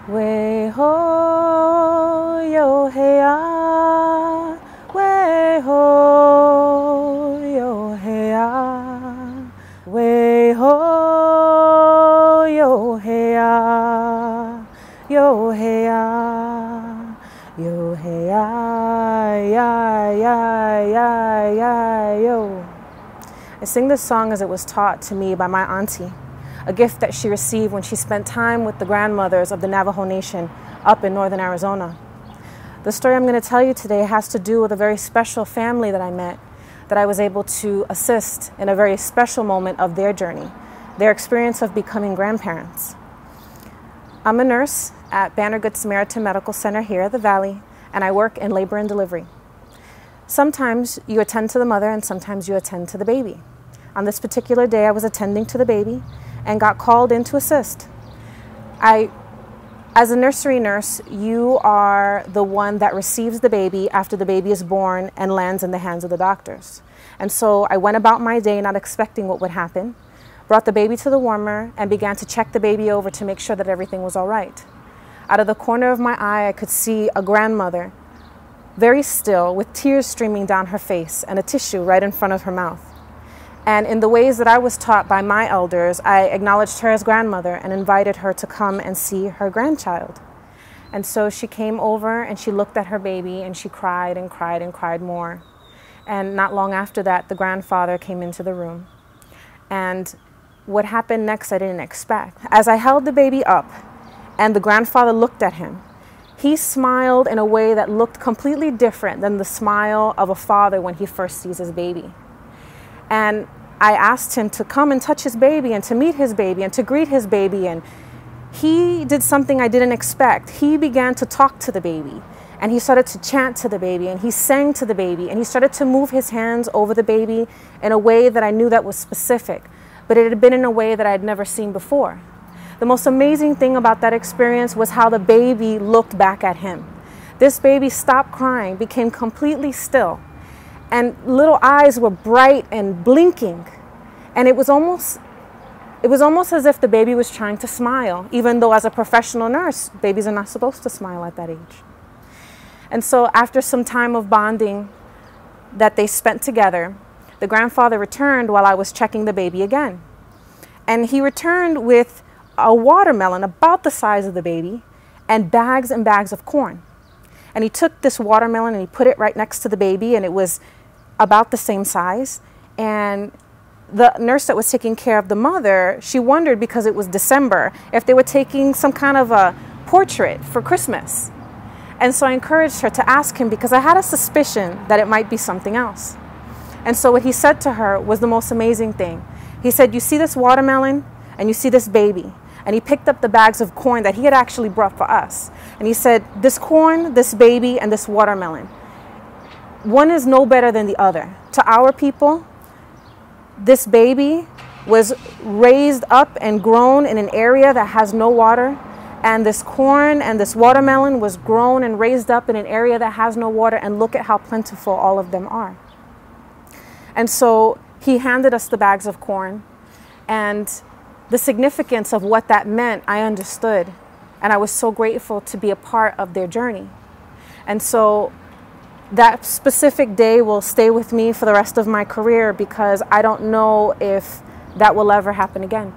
We ho yo hey ah, we ho yo hey ah, we ho yo hey ah, yo hey ah, yo hey ah, ya ya ya ya yo. I sing this song as it was taught to me by my auntie, a gift that she received when she spent time with the grandmothers of the Navajo Nation up in northern Arizona. The story I'm going to tell you today has to do with a very special family that I met, that I was able to assist in a very special moment of their journey, their experience of becoming grandparents. I'm a nurse at Banner Good Samaritan Medical Center here at the Valley, and I work in labor and delivery. Sometimes you attend to the mother and sometimes you attend to the baby. On this particular day, I was attending to the baby and got called in to assist. As a nursery nurse, you are the one that receives the baby after the baby is born and lands in the hands of the doctors. And so I went about my day not expecting what would happen, brought the baby to the warmer and began to check the baby over to make sure that everything was all right. Out of the corner of my eye, I could see a grandmother, very still, with tears streaming down her face and a tissue right in front of her mouth. And in the ways that I was taught by my elders, I acknowledged her as grandmother and invited her to come and see her grandchild. And so she came over and she looked at her baby and she cried and cried and cried more. And not long after that, the grandfather came into the room. And what happened next, I didn't expect. As I held the baby up and the grandfather looked at him, he smiled in a way that looked completely different than the smile of a father when he first sees his baby. And I asked him to come and touch his baby and to meet his baby and to greet his baby, and he did something I didn't expect. He began to talk to the baby and he started to chant to the baby and he sang to the baby and he started to move his hands over the baby in a way that I knew that was specific, but it had been in a way that I had never seen before. The most amazing thing about that experience was how the baby looked back at him. This baby stopped crying, became completely still, and little eyes were bright and blinking. And it was almost as if the baby was trying to smile, even though as a professional nurse, babies are not supposed to smile at that age. And so after some time of bonding that they spent together, the grandfather returned while I was checking the baby again. And he returned with a watermelon about the size of the baby and bags of corn. And he took this watermelon and he put it right next to the baby, and it was about the same size. And the nurse that was taking care of the mother, she wondered, because it was December, if they were taking some kind of a portrait for Christmas. And so I encouraged her to ask him, because I had a suspicion that it might be something else. And so what he said to her was the most amazing thing. He said, "You see this watermelon and you see this baby?" And he picked up the bags of corn that he had actually brought for us. And he said, "This corn, this baby, and this watermelon, one is no better than the other. To our people, this baby was raised up and grown in an area that has no water. And this corn and this watermelon was grown and raised up in an area that has no water. And look at how plentiful all of them are." And so he handed us the bags of corn. And the significance of what that meant, I understood. And I was so grateful to be a part of their journey. And so that specific day will stay with me for the rest of my career, because I don't know if that will ever happen again.